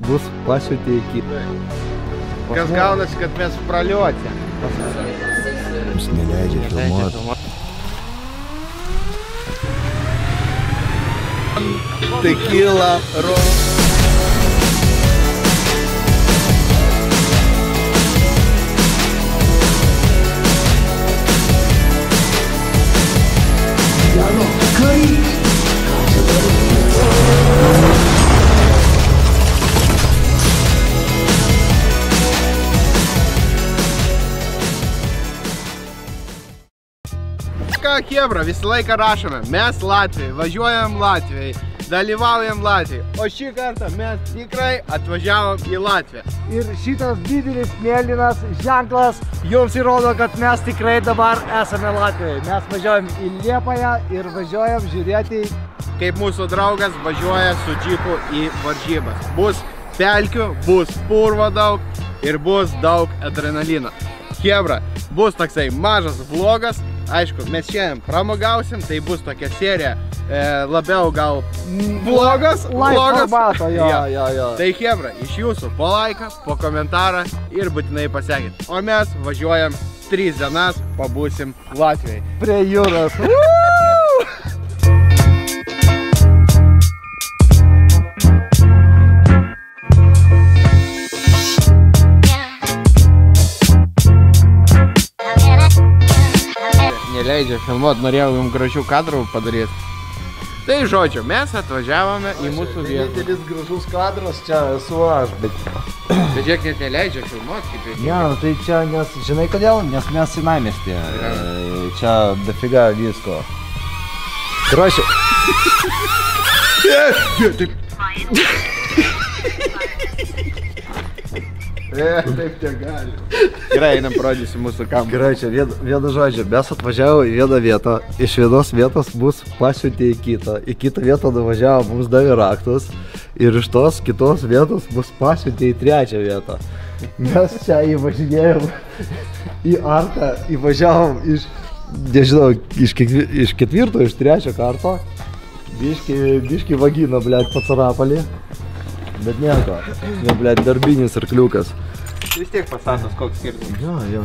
bus pasiūti iki. Kas gaunasi, kad mes praliuoti. Jums neleidžia filmuoti. Tequila, rum. Ką, chebra, visą laiką rašome, mes Latvijai, važiuojam Latvijai, dalyvaujam Latvijai, o šį kartą mes tikrai atvažiavom į Latviją. Ir šitas didelis mėlynas ženklas jums įrodo, kad mes tikrai dabar esame Latvijoje. Mes važiuojam į Liepają ir važiuojam žiūrėti, kaip mūsų draugas važiuoja su džipu į varžybas. Bus pelkių, bus purvo daug ir bus daug adrenalino. Chebra, bus toksai mažas vlogas. Aišku, mes šiandien pramogausim, tai bus tokia serija labiau gal vlogas. formato, jo. Tai chebra, iš jūsų po laiką, po komentarą ir būtinai pasiekit. O mes važiuojam 3 dienas, pabūsim Latvijai. Prie jūros. Neleidžia filmuoti, norėjau jums gražių kadrų padaryti. Tai žodžiu, mes atvažiavome į mūsų vietą. Vienintelis gražus kadras čia esu aš, bet... Bet žiūrėk, net neleidžia filmuoti, kaip reikia. Ne, tai čia, nes, žinai kodėl? Nes mes senamiestį. Čia dafiga visko. Krošiu. Taip tie gali. Gerai, einam parodysim mūsų kamerą. Gerai, čia vienu žodžiu, mes atvažiavome į vieną vietą, iš vienos vietos bus pasiūti į kitą vietą nuvažiavo, mums davė raktus ir iš tos kitos vietos bus pasiūti į 3 vietą. Mes čia įvažinėjom į arką, įvažiavom iš, nežinau, iš 4, iš 3 karto, biški vagino, blėt, pacarapalį. Bet nieko, jau, blėt, darbinis arkliukas. Vis tiek pasatas koks skirtumas. Jo.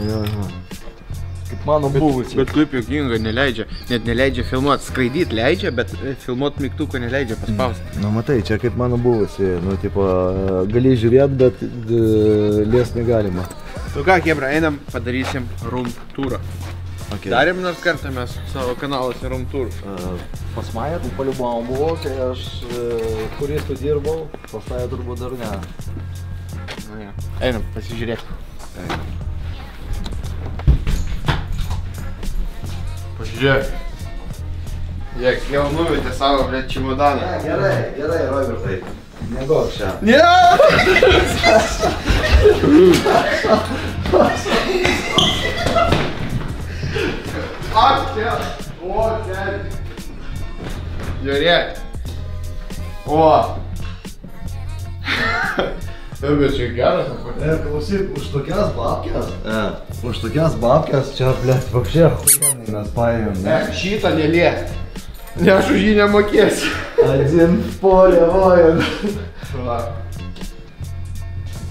Kaip mano buvusi. Bet kaip juokinga, neleidžia, net neleidžia filmuoti, skraidyt leidžia, bet filmuoti mygtuko neleidžia paspausti. Nu matai, čia kaip mano buvusi, nu tipo, gali žiūrėt, bet liest negalima. Tu ką, chebra, einam, padarysim room turą. Okay. Darėm nors kartą mes savo kanaluose room turų. Pas mane tu paliubom buvau, kai aš kuris tu dirbau, pas tave turbūt dar ne. Einam, pasižiūrėti. Pažiūrėk. Žiūrėk, jau nuvietė savo, blėt, čimodaną. Gerai, Robertai. Negok šią. Ne! Ak, čia! O, ten! Žiūrėk! O! Bet čia geras, Klausyk, už tokias babkės čia, blėt, vapšė, huijanai mes paėmėm, ne? Šitą nelies. Ne, aš už jį nemokėsiu. Adzin polė vojant.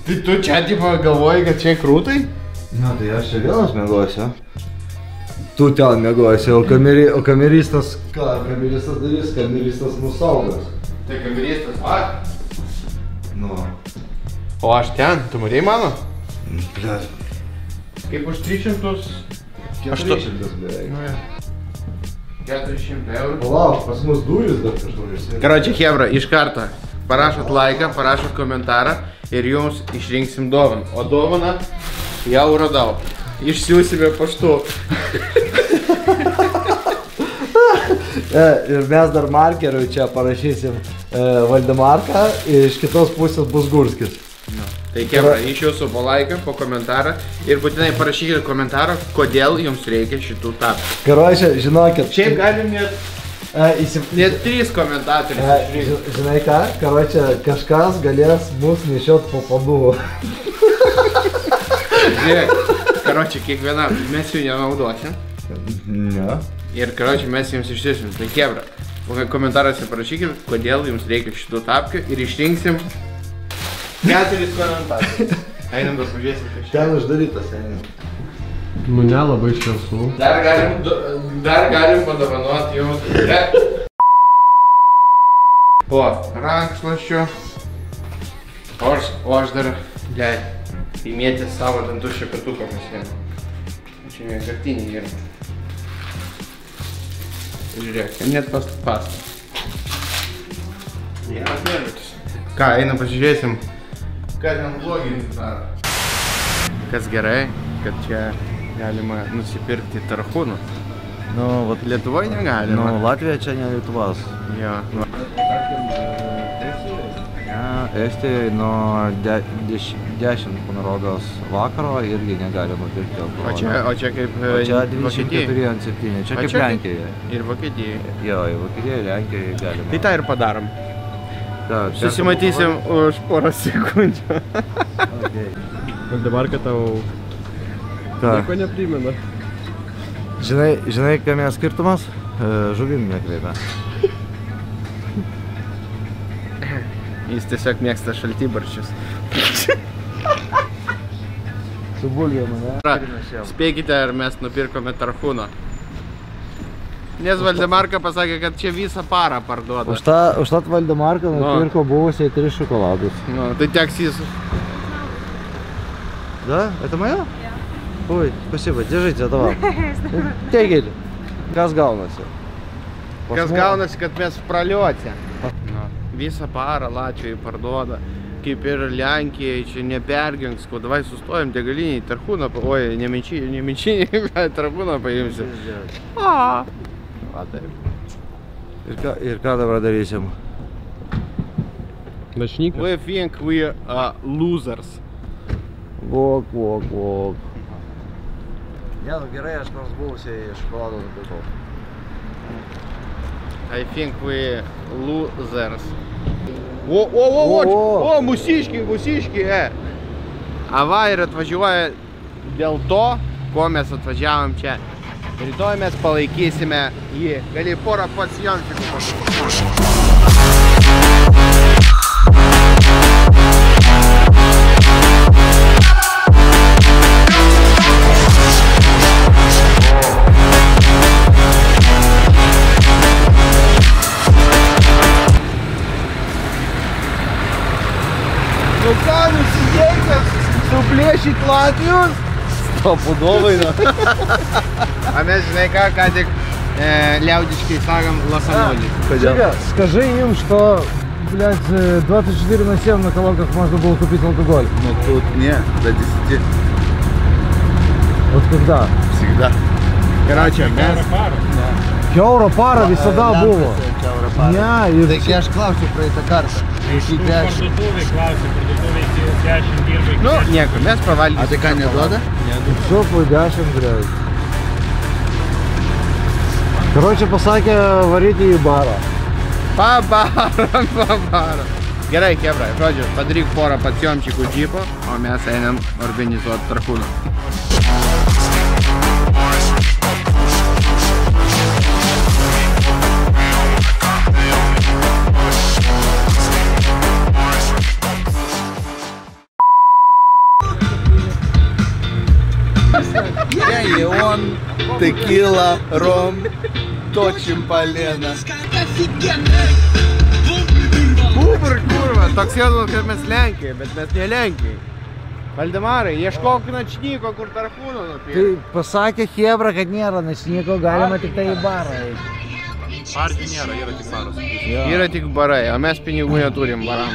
Tai tu čia tipo galvoji, kad čia krūtai? Na, tai aš čia vienas mėgosiu. Tu ten mėgojasi, o kameristas, ką kameristas darys, kameristas mūsų saugas. Tai kameristas, ar? Nu. O aš ten, tu matei mano? Blet. Kaip už 300... 400 beveik. Nu, 400 eurų. Palauk, pas mus duris dar kažkur išsėdė. Karoči, chebra, iš karto parašot laiką, parašot komentarą ir jums išrinksim dovaną. O dovaną jau radau. Išsiųsime paštu. Ir mes dar markeriu čia parašysim Valdemarką, iš kitos pusės bus Gurskis. Tai chebra, iš jūsų po laiką, po komentarą ir būtinai parašykite komentarą, kodėl jums reikia šitų tapų. Karoči, žinokit. Šiaip galim net 3 komentatorius išrinkti. Žinai ką, karoči, kažkas galės mus nešiot po paduvų. Žiūrėk, karoči, kiekvienam mes jų nenaudosim. Ne. Ir karoči, mes jums išsiųsim. Tai chebra, komentaruose parašykit, kodėl jums reikia šitų tapkių ir išrinksim 4 komentarus. Einam dar pažiūrėsim, kad čia. Ten uždarytas, einam. Nu nelabai šviesų. Dar galim padovanoti jums. O, rankšluosčių. O aš dar įmėti savo dantų šepetuką pasiėmę. Čia vienkartinį yra. Žiūrėk, net pastą. Ką, einam pasižiūrėsim, ką ten bloginis daro. Kas gerai, kad čia galima nusipirkti tarhūnų. Nu, vat Lietuvoje negalima. Nu, Latvija čia ne Lietuvos. Jo. Estijoje nuo 10 rodos vakaro irgi negalima pirkti alkoholio. O čia kaip Čia 24 ant 7, čia kaip Lenkijoje. Ir Vokietijoje. Jo, į Vokietiją, Lenkijoje galima. Tai tą ir padarom. Susimatysim už porą sekundžių. Bet dabar, kad tau nieko neprimena. Žinai, kame skirtumas? Žuvim nekreipia. Jis tiesiog mėgsta šaltibarščius. Su bulvėm, ne? Spėkite, ar mes nupirkome tarhūną. Nes Valdemarka pasakė, kad čia visą parą parduoda. Už tą Valdemarką nupirko buvusiai 3 šokoladus. Ну, ты таксист. Да? Это моё? Ой, спасибо, держите, это вам. Тегель. Kas gaunasi? Kas gaunasi, kad mes в пролете. Visą parą Latvijai parduoda. Kaip ir Lenkijai, čia nepergengsko. Davai sustojam degaliniai, tarhūną, oi, neminčiai, tarhūną paimsi. Va taip. Ir ką dabar darysim? Dačnykas? We think we are losers. Vok. Ne, nu gerai, aš nors buvusiai šokolado nupirkau. I think we losers. O, mūsiški, A va ir atvažiuoja dėl to, ko mes atvažiavom čia. Rytoj mes palaikysime jį. Gali porą pacijantikų pasakyti. Nu ką, nusidėkęs, suplėšyt Latvijos? Stopudovai, na. А mes, žinai ką tik liaudiškai sakam лосанолį. Скажи им, что, блядь, 24/7 на колонках можно было купить алкоголь. Ну тут не, до 10. Вот когда? Всегда. Короче, mes... Kiauro para visada buvo. Ne, ir... Tai aš klausiu praeitą kartą. Nu, nieko, mes pavalgysim. A tai ką neduoda? Все по 10, блядь. Короче, pasakė varyti į barą. Pabaram. Gerai, kebra, žodžiu, padaryk porą paciomčikų džipo, o mes einam organizuoti tarhūną. Леон, текила, ром, точим полено. Bubr, kurva, toks jausmas, kad mes Lenkijai, bet mes ne Lenkijai. Valdemarai, ieškok načnyko, kur tarhūną nupirkti. Tai pasakė Hebra, kad nėra načnyko, galima tik tai į barą eiti. Partijų nėra, yra tik baras. Yra tik barai, o mes pinigų neturim baram.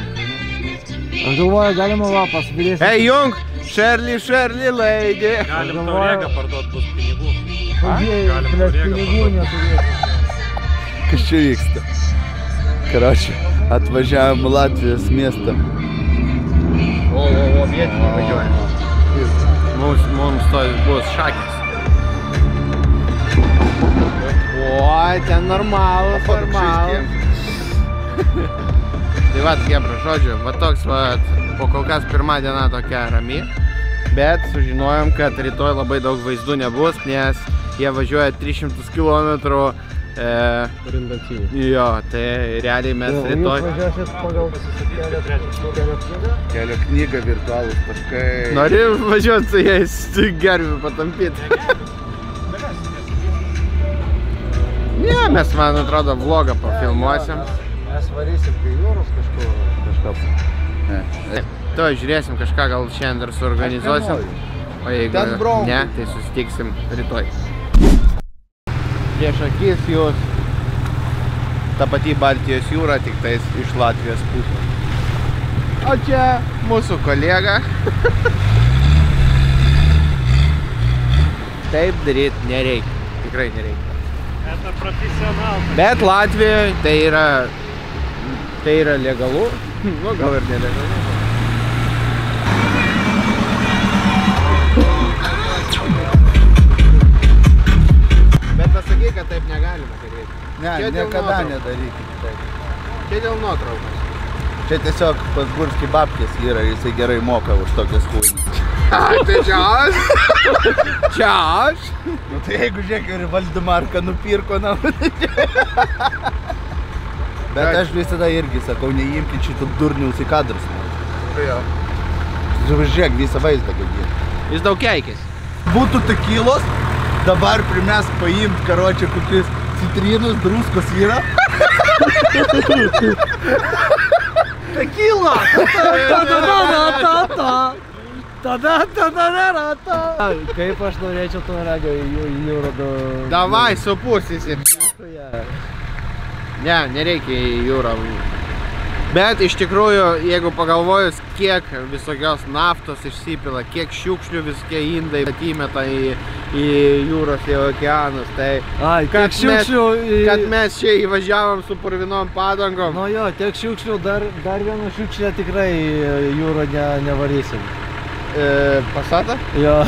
Aš galvoju, galima va pasidėti. Hey, Jung! Shirley, lady! Galim taurėgą parduot, bus pinigų. Pinigų neturėti. Kas čia vyksta? Короче, atvažiavom Latvijos miestą. O, vietiniai važiuoja. Mums to bus šakis. Oi, ten normalus. Tai va, kebra, žodžiu, va toks va, po kol kas pirma diena tokia rami. Bet sužinojom, kad rytoj labai daug vaizdų nebus, nes jie važiuoja 300 km Orientacinį. Jo, tai realiai mes rytoj... Jūs važiuosit pagal kelio knygą? Kelio knyga, virtualūs taškai. Nori važiuoti su jais gervių patampyti? Ne, mes, man atrodo, vlogą pafilmuosim. Mes varysim prie jūros kažką. To žiūrėsim kažką, gal šiandien dar suorganizuosim. O jeigu ne, tai susitiksim rytoj. Prieš akis jūs ta pati Baltijos jūra, tik tais iš Latvijos pusės. O čia mūsų kolega. Taip daryti nereikia, tikrai nereikia. Это profesional. Bet Latvijoje tai yra legalu, nu gal ir nelegalu. Bet pasakai, kad taip negalima daryti. Ne, niekada nedarykite taip. Čia dėl nuotraukos. Čia tiesiog pas Gurskį babkės yra, jisai gerai moka už tokias kūrinės. Tai čia aš? Čia aš? Nu tai jeigu žiūrėk, ir Valdemarką nupirko namą. Bet aš visada irgi sakau, neimkit šitų durniaus į kadrus. Jo. Žiūrėk visą vaizdą, kad jie. Jis daug keikės. Būtų tekilos, dabar primes paimt, karočią, kokius citrinus, druskos yra. Tekila! Kaip aš norėčiau to regio į jūrą Davai, supūsysim. Ne, nereikia į jūrą. Bet iš tikrųjų, jeigu pagalvojus, kiek visokios naftos išsipila, kiek šiukšlių visokie indai atmeta į jūros, į okeanus, tai kad mes čia įvažiavom su purvinom padangom. Nu jo, tiek šiukšlių, dar vieną šiukšlę tikrai jūrą nevarysim. Pasatą? Jo.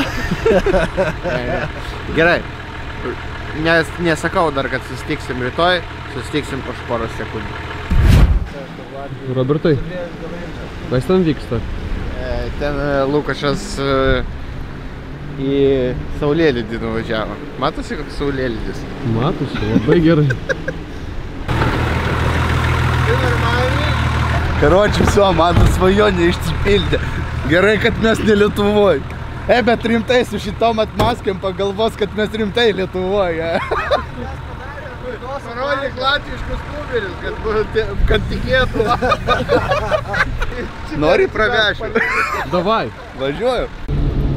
Gerai. Nesakau dar, kad susitiksim rytoj, susitiksim po poros sekundžių. Robertai, kas ten vyksta? Ten Lukašas į saulėlydį nuvažiavo. Matosi, koks saulėlydis? Matosi, labai gerai. Karočiui, viso, mano svajonė išsipildė. Gerai, kad mes ne Lietuvoj. Bet rimtai su šitom atmaskėm pagalvos, kad mes rimtai Lietuvoj. Parodyk latviškus numeris, kad tikėtų. Nori pravešiu? Davai. Važiuoju.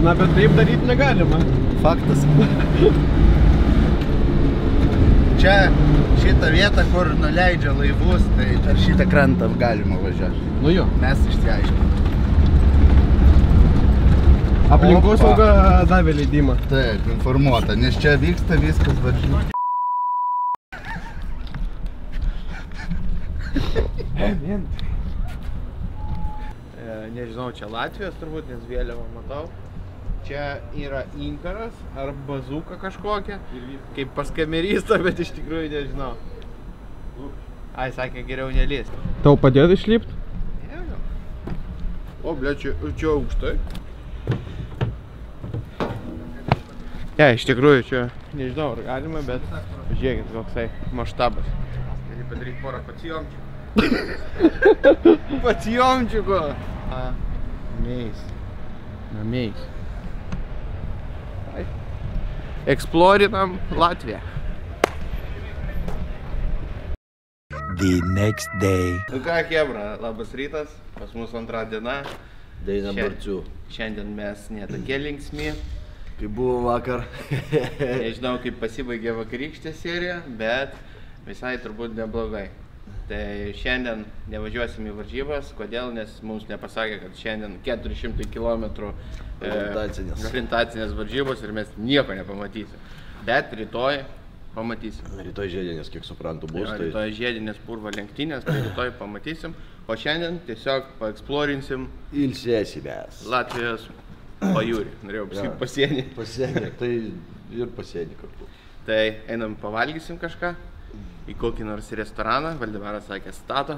Na, bet taip daryti negalima. Faktas. Čia šitą vietą, kur nuleidžia laivus, tai per šitą krantą galima važiuoti. Nu jo. Mes išsiaiškiname. Aplinkosauga davė leidimą. Taip, informuota, nes čia vyksta viskas varžybų. Nežinau, čia Latvijos turbūt, nes vėliavą matau. Čia yra inkaras ar bazuka kažkokia, kaip pas kameristą, bet iš tikrųjų nežinau. Ai, sakė, geriau nelįsti. Tau padėti išlipti? Ne. O, ble, čia aukštai. Ne, iš tikrųjų čia, nežinau, ar galima, bet žiūrėkit, koksai maštabas. Gali padaryti porą pacijomčių. Pacijomčiuko. Nameis. Eksplorinam Latviją. The next day. Nu ką, chebra, labas rytas, pas mus antra diena. Daina Barcių. Šiandien mes netokie linksmi. Kaip buvo vakar. Nežinau, kaip pasibaigė vakarykštė serija, bet visai turbūt neblogai. Tai šiandien nevažiuosim į varžybas. Kodėl? Nes mums nepasakė, kad šiandien 400 km orientacinės varžybos ir mes nieko nepamatysim. Bet rytoj pamatysim. Rytoj žiedinės, kiek suprantu, bus. Rytoj žiedinės purvo lenktynės, tai rytoj pamatysim. O šiandien tiesiog paeksplorinsim Ilsėsimės. Latvijos pajūrį. Norėjau pasakyti pasienį. Pasienį, tai ir pasienį kartu. Tai einam pavalgysim kažką. Į kokį nors restoraną, Valdemaras sakė stato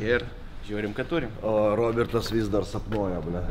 ir žiūrim, ką turim. O Robertas vis dar sapnuoja, ble.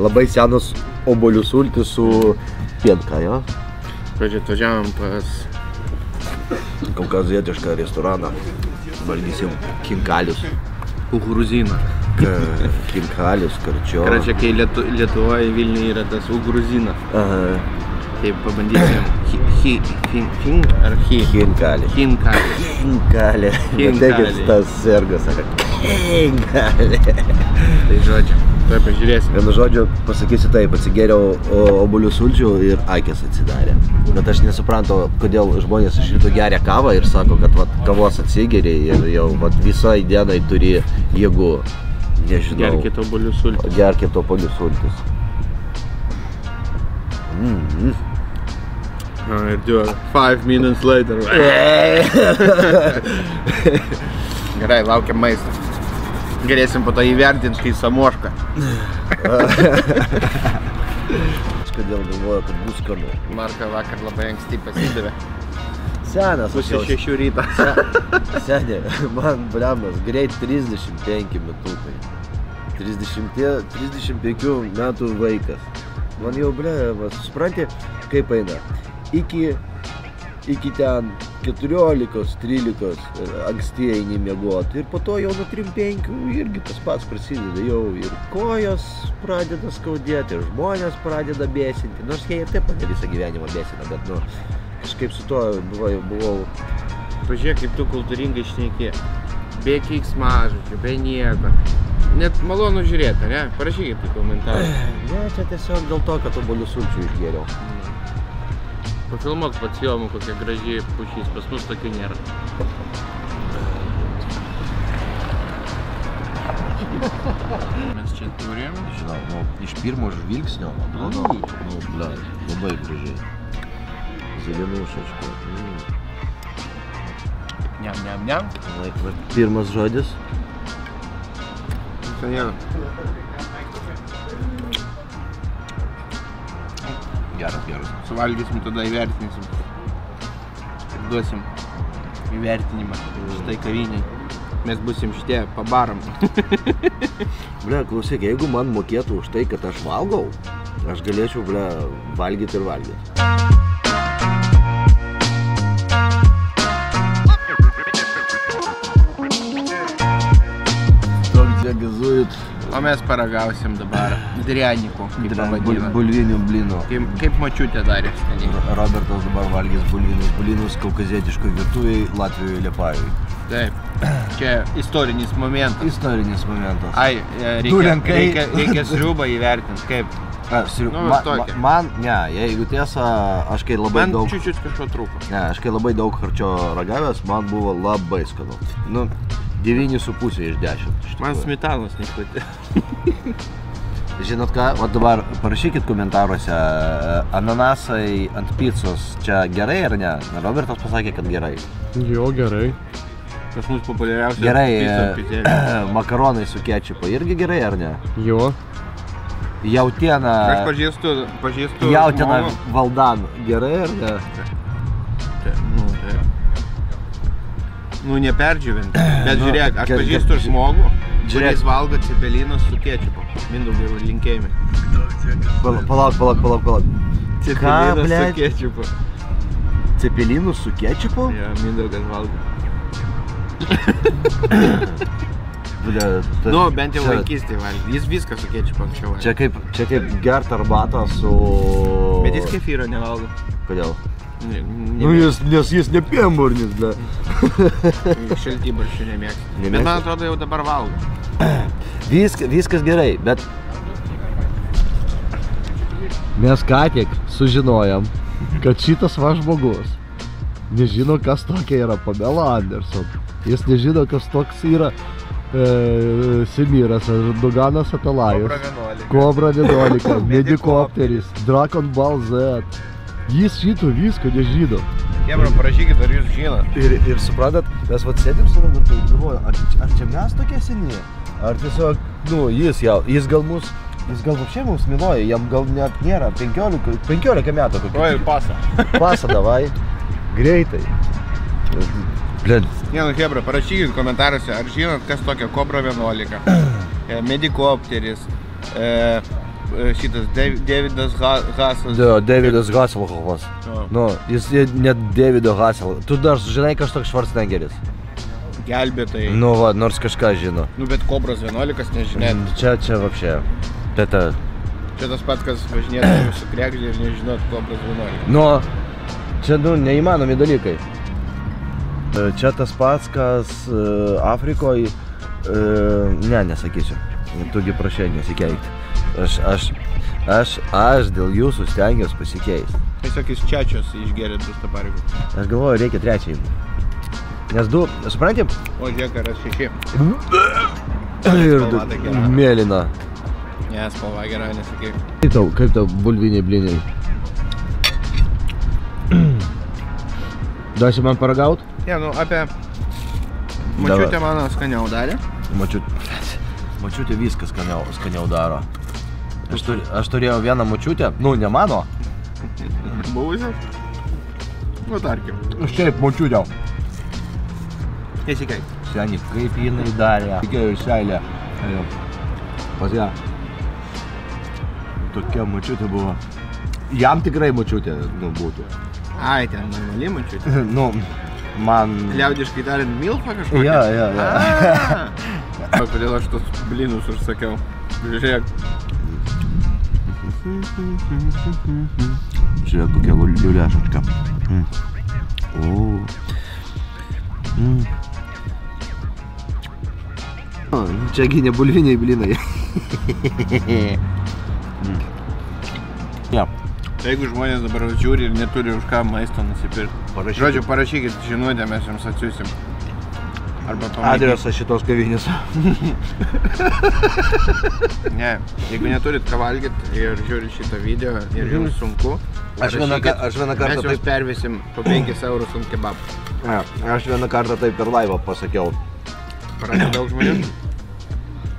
labai senas obuolių sultis su pienka, jo? Pradžiai atvažiavom pas Kaukazietišką restoraną. Valgysim kinkalius. Ugruzina. Kinkalius, karčio. Kračia, kai Lietuvoje Vilniuje yra tas Ugruzina. Aha. Tai pabandysim Kinkali. Hinkali. Matai, tas sergas sako. Kinkali. Tai žodžiu, tuoj pažiūrėsim. Vienu žodžiu, pasakysiu taip, atsigėriau obuolių sulčių ir akės atsidarė. Bet aš nesuprantu, kodėl žmonės iš ryto geria kavą ir sako, kad vat, kavos atsigeri ir jau vat, visai dienai turi jėgų. Nežinau. Gerkit obuolių sultis. Gerkit obuolių sultis. Ir 5 minutes later. Gerai, laukiam maistą. Galėsim po to įvertinti, kai samoška. Aš kodėl galvoju, kad bus skanu. Marka vakar labai anksti pasidavė. Senas. Pusė 6 ryto. Senė, man blemas, greit 35 metukai. 35 metų vaikas. Man jau blemas, supranti, kaip eina. Iki ten 14-13 anksti eini miegoti ir po to jau nuo 3-5 irgi tas pats prasideda jau ir kojos pradeda skaudėti, ir žmonės pradeda bėsinti, nors jie ir taip pat visą gyvenimą bėsina, bet nu, kažkaip su to buvau. Pažiūrėk, kaip tu kultūringai šneki, be keiksmažodžių, be nieko. Net malonu žiūrėti, ne? Parašykit į komentarą. Ne, čia tiesiog dėl to, kad obuolių sulčių išgėriau. Pafilmuok pats filmų, kokia graži pušys, pas mus tokių nėra. Mes čia turim. Žinau, nu, iš pirmo žvilgsnio, atrodo, nu, ble, labai gražiai. Zelenušačka. Niam. Pirmas žodis. Seniai. Geras. Suvalgysim, tada įvertinsim. Ir duosim įvertinimą šitai kaviniai. Mes būsim šitie pabaram. Ble, klausyk, jeigu man mokėtų už tai, kad aš valgau, aš galėčiau, ble, valgyti ir valgyti. Gazuojat. O mes paragausim dabar drianikų, kaip pavadina. Bulvinių blynų. Kaip močiutė darė. Robertas dabar valgys bulvinus kaukazietiškoj virtuvėj Latvijoje Liepajoj. Taip, čia istorinis momentas. Istorinis momentas. Ai, reikia sriubą įvertinti, kaip. Man, ne, jeigu tiesa, aš kai labai daug... Man čiūčiut kažko trūko. Ne, aš kai labai daug karčio ragavęs, man buvo labai skanu. Nu, 9,5 iš 10. Man smetanos nekvitė. Žinot ką, o dabar parašykit komentaruose, ananasai ant picos čia gerai ar ne? Robertas pasakė, kad gerai. Jo, gerai. Pas mus populiariausia gerai, makaronai su kečupu irgi gerai ar ne? Jo. Jautiena... Aš pažįstu Jautiena valdan gerai ar ne? Nu, neperdžiuvinti. Bet žiūrėk, aš pažįstu žmogų, kuris valgo cepelinus su kečupu. Mindaugai, linkėjimai. Palauk. Cepelinus su kečupu. Cepelinus su kečupu? Jo, Mindaugas valgo. Nu, bent jau vaikystėje valgė. Jis viską su kečupu anksčiau valgė. Čia kaip gert arbatą su... Bet jis kefyro nevalgo. Kodėl? Nu, nes jis ne pienburnis, ble. Šaltybarščių nemėgsta. Bet man atrodo jau dabar valgo. Viskas gerai, bet... Mes ką tik sužinojom, kad šitas va žmogus nežino, kas tokia yra Pamela Anderson. Jis nežino, kas toks yra Semiras, Doganas Atalajus, Kobra 11, Medikopteris, Dragon Ball Z. Jis šito visko nežino. Kebra, parašykit, ar jūs žinot. Ir suprantat, mes vat sėdėm su Robertu ir galvoju, ar čia mes tokie seni? Ar tiesiog, nu, jis gal vapšė mums minuoja, jam gal net nėra 15 metų kokių. O ir pasą. Pasą davai, greitai. Blin. Ne, nu, Kebra, parašykit komentaruose, ar žinot, kas tokia Kobra 11, Medikopteris, šitas Davidas Hasas. Davidas Hasselhoffas. Nu, jis net Davido Hassel. Tu dar žinai kažkoks Schwarzeneggeris? Gelbėtojai. Nu, va, nors kažką žino. Nu, bet Kobras 11 nežinė. Čia vapšė. Teta. Čia tas pats, kas važinėtų su krekždė ir nežinot Kobras 11. Nu, čia, nu, neįmanomi dalykai. Čia tas pats, kas Afrikoje... Ne, nesakysiu. Tugi prašai nesikeikti. Aš dėl jūsų stengiuosi pasikeisti. Tiesiog jis čečios išgėrė 2 staparikų. Aš galvoju, reikia 3. Nes 2, supranti? O žiūrėk, yra 6. Ir mėlyna. Ne, spalva gera, nesakyk. Kaip tau bulviniai bliniai? Duosi man paragaut? Ne, nu, apie... Mačiutė mano skaniau darė. Mačiutė viskas skaniau daro. Aš turėjau vieną mačiutę, nu, ne mano. Buvusias? Nu, tarkim. Šiaip mačiutė. Nesikeik. Seni, kaip jinai darė. Tikėjau į seilę. Pas ją. Tokia mačiutė buvo. Jam tikrai mačiutė, nu, būtų. Ai, ten normali mačiutė. Nu, man... Liaudiškai tariant, milfa kažkokia? Ja. Kodėl aš tos blinus užsakiau? Žiūrėk. Žiūrėk, kokia liuliašačka. Čiagi ne bulviniai blinai. Ja. Jeigu žmonės dabar žiūri ir neturi už ką maisto nusipirkti. Žodžiu, parašykit žinutę, mes jums atsiųsim. Arba pamatykit. Adresą šitos kavinės. Ne, jeigu neturit ką valgyt ir žiūrit šitą video ir jums sunku, Aš vieną kartą mes jums pervesim po 5 eurus ant kebabų. Aš vieną kartą taip per laivą pasakiau. Parašė daug žmonių?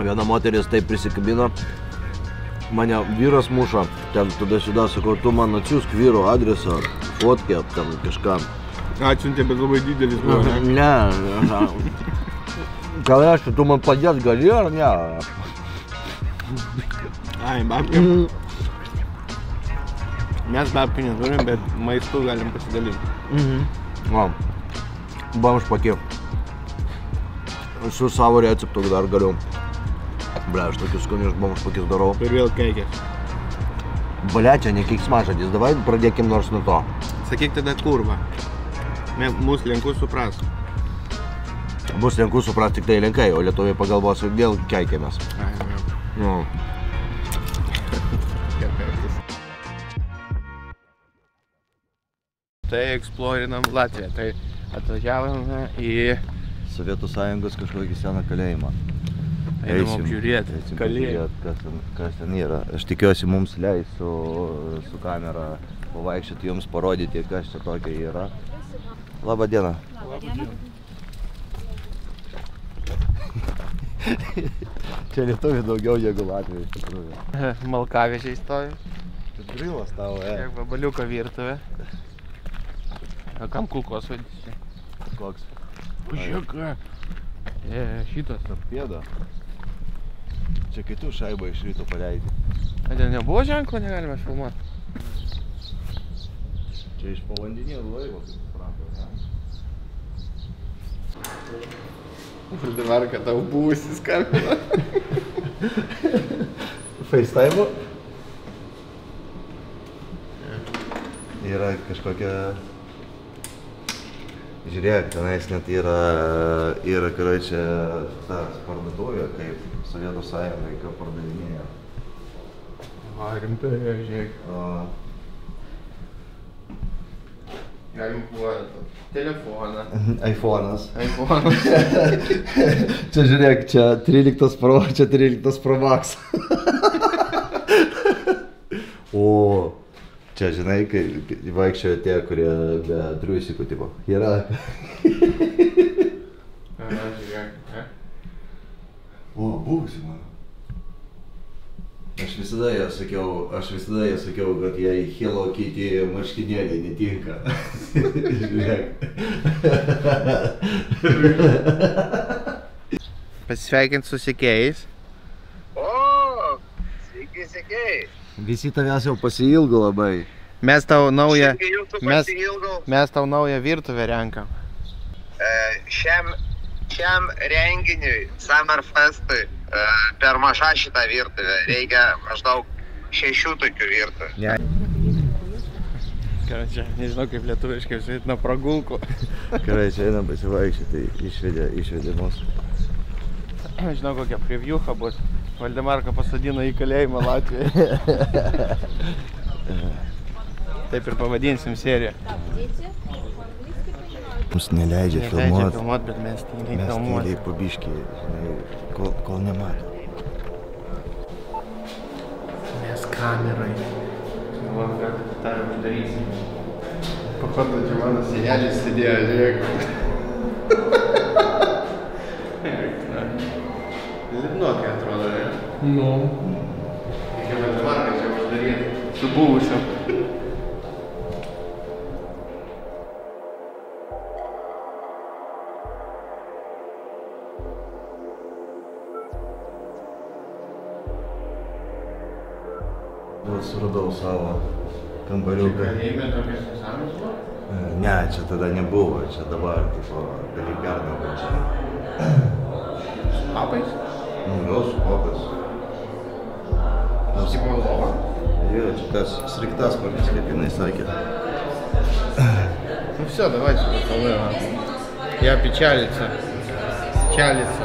Viena moteris taip prisikabino. Mane vyras muša, ten tada sida, sakau, tu man atsiųsk vyro adresą, fotkę, ten kažką. Atsiuntė, bet labai didelis buvo, ne? Ne, gal aš, tu man padėt gali ar ne? Ai, babkė. Mes babkių neturim, bet maistu galim pasidalinti. Va, bamšpakė. Su savo receptu dar galiu. Ble, aš tokius skanius bamšpakis darau. Ir vėl keikės. Ble, čia ne keiksmažodis, davai pradėkim nors nuo to. Sakyk tada kurva. Mūsų lenku supras. Bus lenku supras tik tai lenkai, o lietuviai pagalvos vėl keikėmės. Ai, Nu. Tai eksplorinam Latviją, tai atvažiavome į... Sovietų Sąjungos kažkokį seną kalėjimą. Einam apžiūrėti kalėjimą. Kas ten yra. Aš tikiuosi mums leis su kamera pavaikščioti, jums parodyti, kas čia tokia yra. Labą dieną. Čia lietuvių daugiau negu Latvijai iš tikrųjų. Malkavežiai stovi. Grilas tavo, Tiek vabaliuko virtuvė. A kam kulkos vadisi? Koks? Žiūrėk, šitas. Pėda. Čia kai tu šaibą iš ryto paleidi. A ten nebuvo ženklo, negalime filmuoti? Čia iš povandenėlio laivo, kaip suprantu, ne? Dabar, kad tau buvusi skambina. FaceTime? Yra kažkokia... Žiūrėk, tenais net yra karočią tas parduotuvė, kaip Sovietų Sąjunga, kaip pardavinėjo. A, rimtai, žiūrėk. Galim telefoną. iPhone'as. iPhone'as. Čia žiūrėk, čia 13 Pro, čia 13 Pro Max. O, čia žinai, kai vaikščiojo tie, kurie be triusikų tipo. Yra. Žiūrėk, ne? O, buvusi mano. Aš visada ją sakiau, kad jai Hello Kitty marškinėliai netinka. Žiūrėk. Pasisveikint su sekėjais. O, sveiki. Sveiki, sveiki. Visi tavęs jau pasiilgo labai. Mes tau naują, Sveiki, jūsų mes, pasiilgau. mes tau naują virtuvę renkam. Šiam renginiui, Summer Festui, per maža šitą virtuvę. Reikia maždaug 6 tokių virtuvių. Čia, nežinau kaip lietuviškai, sveitina pragulko. Gerai, čia einam pasivaikščioti, išvedė mus. Žinau kokia previewha bus. Valdemarką pasodino į kalėjimą Latvijoje. Taip ir pavadinsim seriją. Mums neleidžia filmuoti. Neleidžia filmuoti, bet mes tingiai filmuoti. Mes tyliai pabiški, kol nemato. Mes kamerai. Galvom, kad tą uždarysim. Pakarto, čia mano senelis sėdėjo, žiūrėk. Liūdnokai atrodo, ne? Nu. Reikia Valdemarką čia uždaryti. Su buvusiu. Suradau savo kambariuką. Kalėjime tokias visamis buvo? Ne, čia tada nebuvo, čia dabar, tipo, gali pernauką čia. Su papais? Nu, jau su papas. Tipo lova? Jo, čia tas sraigtasparnis, kaip jinai sakė. Ну все, давайте готовы. Я печалится. Чалится.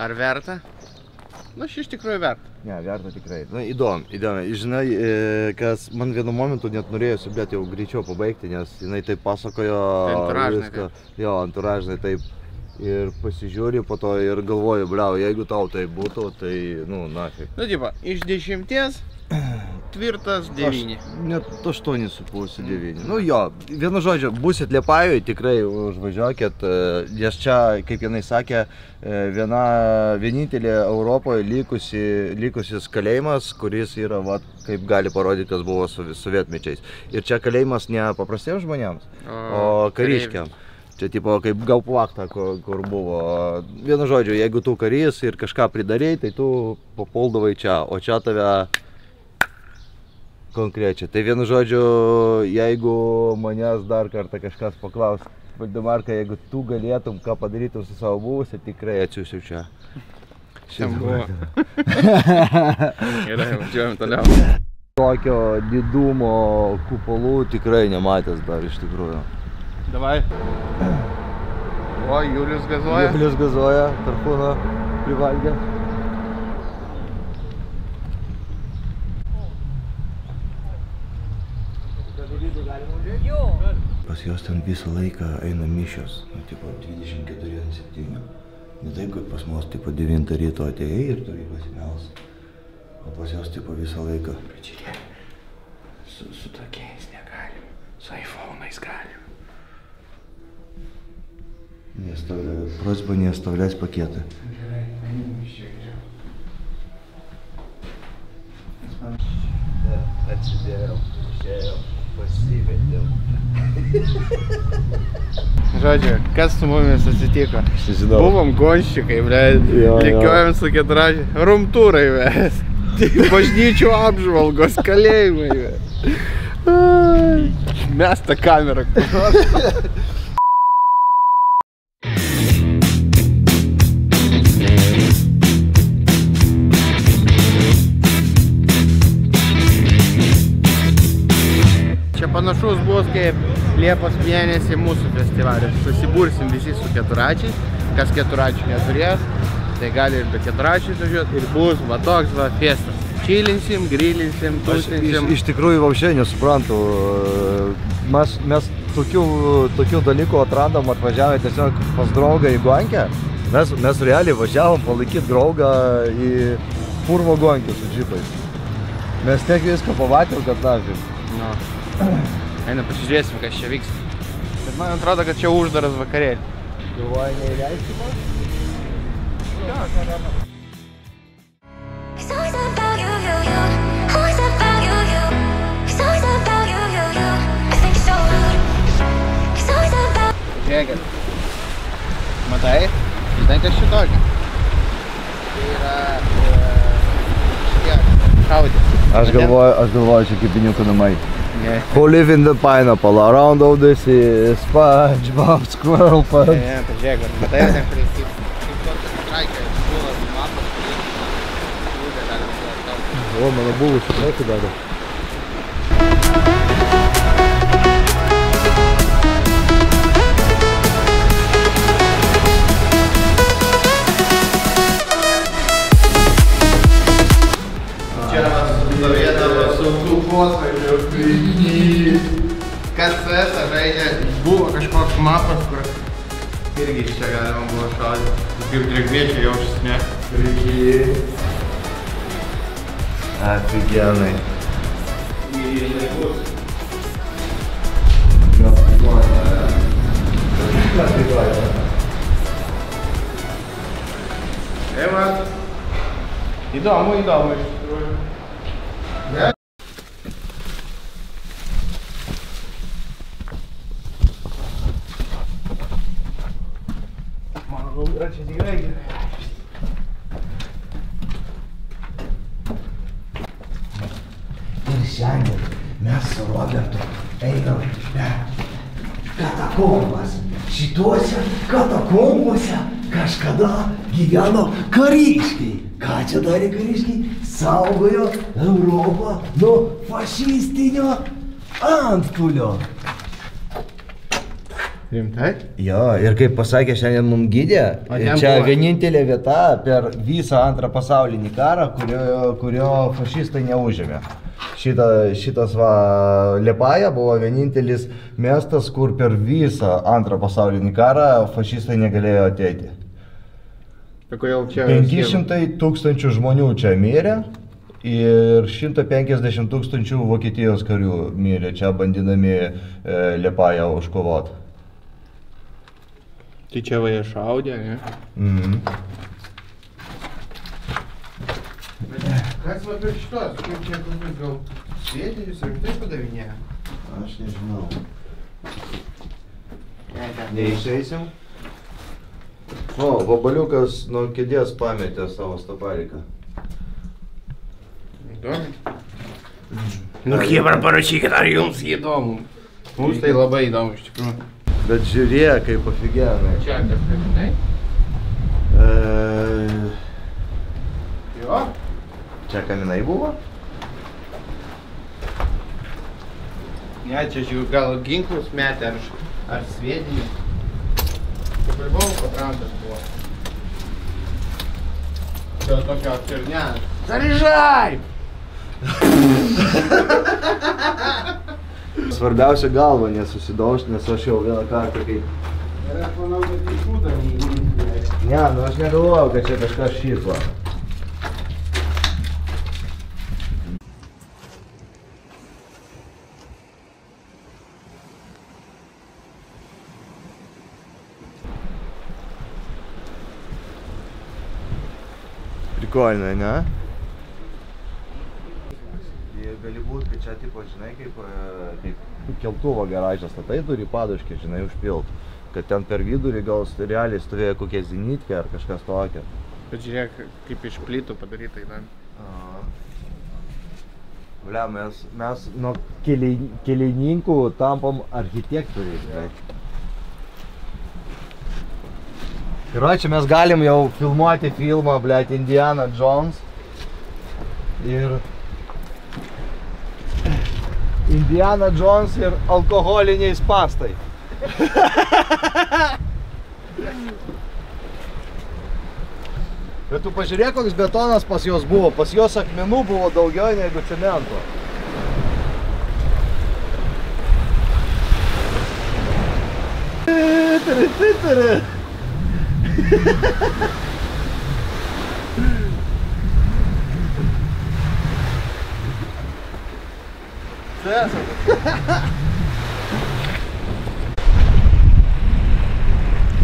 Ar verta? Nu, iš tikrųjų verta. Ne, verta tikrai. Nu, įdomi. Žinai, kas man vienu momentu net norėjosi, bet jau greičiau pabaigti, nes jinai taip pasakojo viską. Jo, anturažinai taip. Ir pasižiūri po to ir galvoju, bliau, jeigu tau tai būtų, tai, nu, nafig. Nu, tipo, iš 10 tvirtas 9. Net 8,5, 9. Nu jo, vienu žodžiu, būsit Liepajoje, tikrai užvažiuokit, nes čia, kaip jinai sakė, vienintelė Europoje likusis kalėjimas, kuris yra, vat, kaip gali parodyti, kas buvo sovietmečiais. Ir čia kalėjimas ne paprastiems žmonėms, o kariškiam. Čia tipo kaip Gauplachta, kur buvo. Vienu žodžiu, jeigu tu karys ir kažką pridarei, tai tu papuldavai čia, o čia tave konkrečiai. Tai vienu žodžiu, jeigu manęs dar kartą kažkas paklaus, Valdemarka, jeigu tu galėtum, ką padarytum su savo buvusia, tikrai atsiųsiu čia. Šiam buvo. Gerai, važiuojam toliau. Tokio didumo kupolų tikrai nematęs dar iš tikrųjų. Davai. O, Julius gazuoja. Julius gazuoja, tarpūną privalgė. Pas jos ten visą laiką eina mišios, nu, tipo 24/7. Ne taip, kad pas mus, tipo 9 ryto atėjai ir turi pasimelst. O pas jos, tipo visą laiką. Bet žiūrėk, su tokiais negalim, su iPhone'ais galim. Просьба не оставлять пакеты. Atsidėjau, išėjau, pasivedėm. Žodžiu, kas su mumis atsitiko? Sužinau. Buvom gonščikai, lygiuojam su ketražiai. Rumtūrai, bažnyčių apžvalgos, kalėjimai. Mes tą kamerą. Panašus bus kaip Liepos mėnesį mūsų festivalis. Susibursim visi su keturačiais. Kas keturačių neturės, tai gali ir be keturačių važiuoti. Ir bus va toks va fiestas. Čilinsim, grilinsim, tūsinsim. Iš tikrųjų, vaušiai nesuprantu. Mes tokių dalykų atrandam atvažiavę tiesiog pas draugą į Guankę. Mes realiai važiavom palaikyti draugą į purvo Guankę su džipais. Mes tiek viską pamatėm, kad nafig. No. Eina, pasižiūrėsim, kas čia vyks. Bet man atrodo, kad čia uždaras vakarėlį. Galvoju, neįleisti man? It's always about you. Žiūrėkit. Matai? Žinai, kas šitokia? Tai yra šitie šaudės. Aš galvoju, čia kaip piniukų namai. Ne. Who live in the pineapple? Around all this is SpongeBob Squirrel Pond. Ne, pažiūrėk, matai, ten kuris kaip toks traikai, šulas, mapas, kuris O, mano buvusi, laikų dar. Čia stovėdavo sunkių posvaidžių. Kas CS žaidė, buvo kažkoks mapas, kur irgi iš čia galima buvo šaudyti. Kaip drėgmėčiai jaučiasi, ne? Aфигенный. Įdomu iš tikrųjų. Ne? Mano galva čia tikrai gerai. Ir šiandien mes su Robertu einam katakombas. Šituose katakombose kažkada gyveno kariškiai. Ką čia darė kariškiai? Saugojo Europą nuo fašistinio antpulio. Rimtai? Jo, ir kaip pasakė šiandien mums gydė, čia vienintelė vieta per visą antrą pasaulinį karą, kurio fašistai neužėmė. Šitas va, Liepaja buvo vienintelis miestas, kur per visą antrą pasaulinį karą fašistai negalėjo ateiti. 500 tūkstančių žmonių čia mirė ir 150 tūkstančių Vokietijos karių mirė čia bandydami Liepają užkovoti. Tai čia va jie šaudė, ne? Kas va per šitos? Kaip čia kokius gal sviedinius ir taip padavinėja? Aš nežinau. Neišeisim? O, vabaliukas nuo kėdės pametė savo stapariką. Įdomu? Nu, Chebra, parašykit, ar jums įdomu? Mums tai labai įdomu, iš tikrųjų. Bet žiūrėk, kaip aфиgenai. Čia kažkas, žinai? Jo? Čia kaminai buvo? Ne, čia žiūrėjau, gal ginklus metė ar sviedinį. Pagalvau, patrantas buvo. Čia tokio aptirnė. Заряжай! Svarbiausia galva nesusidaužt, nes aš jau vieną kartą kaip... Ir aš manau, kad į šūdą neįgimti. Ne, nu aš negalvojau, kad čia kažkas šitva. Прикольно, ne? Gali būt, kad čia tipo, žinai, kaip keltuvo garažą statai, turi paduškį, žinai, užpilt. Kad ten per vidurį gal realiai stovėjo kokia zenitkė ar kažkas tokio. Bet žiūrėk, kaip iš plytų padaryta įdomi. Blia, mes nuo kelininkų tampam architektoriai, žinai. Ir čia mes galim jau filmuoti filmą, blia, Indiana Jones. Ir... Indiana Jones ir alkoholiniai spąstai. Bet tu pažiūrėk, koks betonas pas juos buvo. Pas juos akmenų buvo daugiau negu cemento.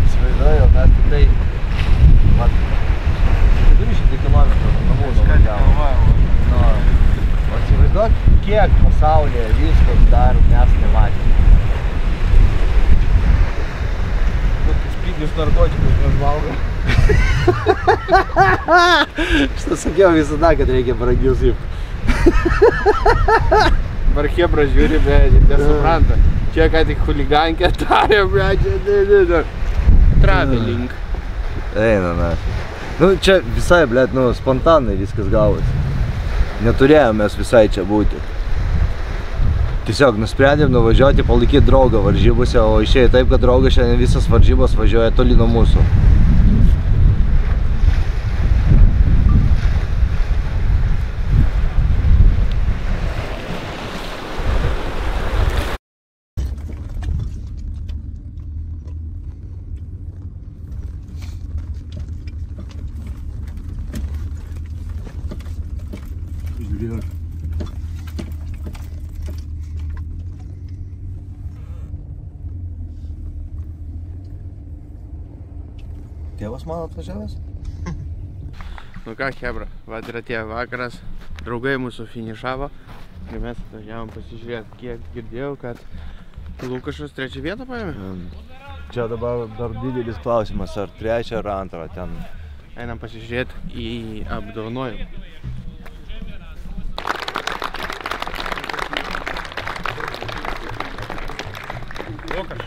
Įsivaizduoju, mes tik tai 200 km nuo namų nuvažiavom. Įsivaizduok, kiek pasaulyje viskas dar mes nematėme. Jūs narkotikus nežvalgo. Šitą sakiau visada, kad reikia brangius imti. Barchebra žiūri, bet nesupranta. Čia ką tik huligankė tarė, bet čia traveling. Eina, na. Nu, čia visai, blėt, nu, spontanai viskas gavosi. Neturėjom mes visai čia būti. Tiesiog nusprendėm nuvažiuoti, palaikyti draugą varžybose, o išėjo taip, kad draugas šiandien visas varžybos važiuoja toli nuo mūsų. Tėvas man atvažiavęs? Nu ką, chebra, vat ir atėjo vakaras, draugai mūsų finišavo ir mes atvažiavom pasižiūrėti, kiek girdėjau, kad Lukašas 3 vietą paėmė. Čia dabar dar didelis klausimas, ar 3 ar 2 ten. Einam pasižiūrėti į apdovanojimą. Lukaš.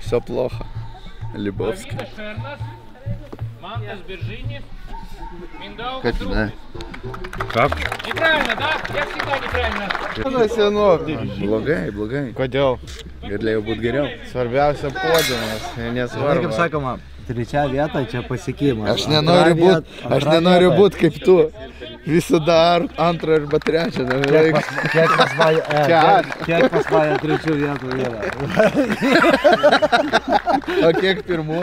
Все плохо. Лебовский. Как да? Как? Неправильно, да? Я всегда неправильно. Blogai. Kodėl? Galėjau būt geriau. Svarbiausia podiumas, Kaip nesvarbu. sakoma, 3 vieta čia pasiekimas. Aš nenoriu būt kaip tu. Visada 2 arba 3. Kiek pas mane 3 vietų yra? O kiek pirmų?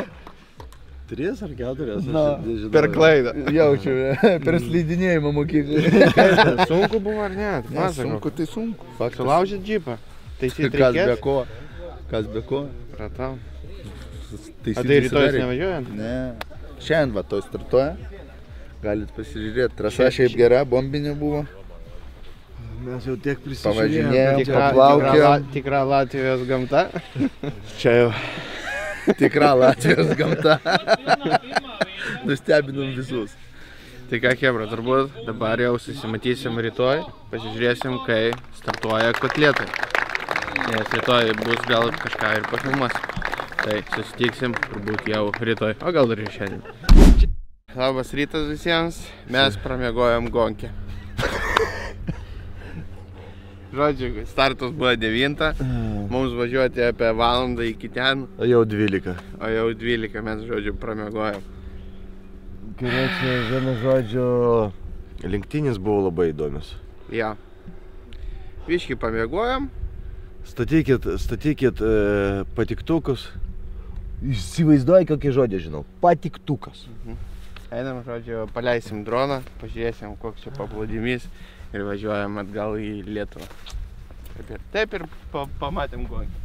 3 ar 4? Per klaidą. Jaučiu, per slidinėjimą mokyklį. Sunku buvo ar ne? Sunku, tai sunku. Sulaužėt džipą. Taisyt Kas be reikės? ko? Kas be ko? Pratau. A Taisyti tai rytoj visi nevažiuojant? Ne. Šiandien va to startuoja. Galit pasižiūrėti. Trasa šiaip gera, bombinė buvo. Mes jau tiek Pavažinėjom, prisižiūrėjom. paplaukėm. Tikra Latvijos gamta. Čia jau tikra Latvijos gamta. Nustebinom visus. Tai ką, chebra, turbūt dabar jau susimatysim rytoj, pasižiūrėsim, kai startuoja kotletai. Nes rytoj bus gal kažką ir pafilmuosim. Tai susitiksim turbūt jau rytoj, o gal ir šiandien. Labas rytas visiems, mes pramiegojom gonkę. Žodžiu, startas buvo 9, mums važiuoti apie valandą iki ten, Jau 12. o jau 12 mes, žodžiu, pramiegojom. Gerai, vienu žodžiu, lenktynės buvo labai įdomios. Ja. Viškį pamiegojom. Statykit patiktukus. Įsivaizduoji, kokį žodį žinau. Patiktukas. Einam, žodžiu, paleisim droną, pažiūrėsim, koks čia paplūdimys ir važiuojam atgal į Lietuvą. Taip ir pamatėm gonkę.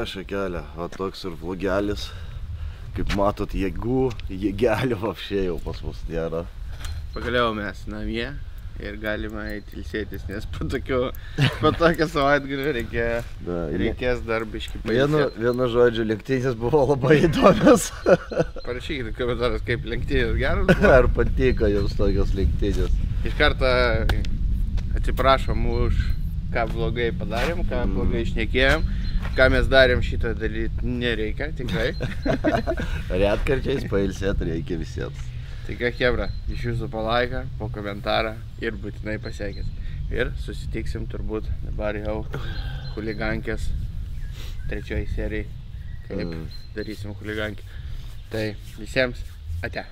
Šakelė, o toks ir vlogelis. Kaip matot, jėgelio vapšė jau pas mus nėra. Pagaliau mes namie ir galime eiti ilsėtis, nes po tokio savaitgalio reikės dar biškį pailsėti. Vienu žodžiu, lenktynės buvo labai įdomios. Parašykite komentaras, kaip lenktynės geras buvo. Ar patiko jums tokios lenktynės? Iš karto atsiprašom už ką blogai padarėm, ką blogai šnekėjom, ką mes darėm šitą daryti nereikia, tikrai. Retkarčiais pailsėt reikia visiems. Tai ką, chebra, iš jūsų palaiką, po komentarą ir būtinai pasiekit. Ir susitiksim turbūt dabar jau Chuligankės 3 serijai, kaip darysim Chuligankį. Tai visiems ate.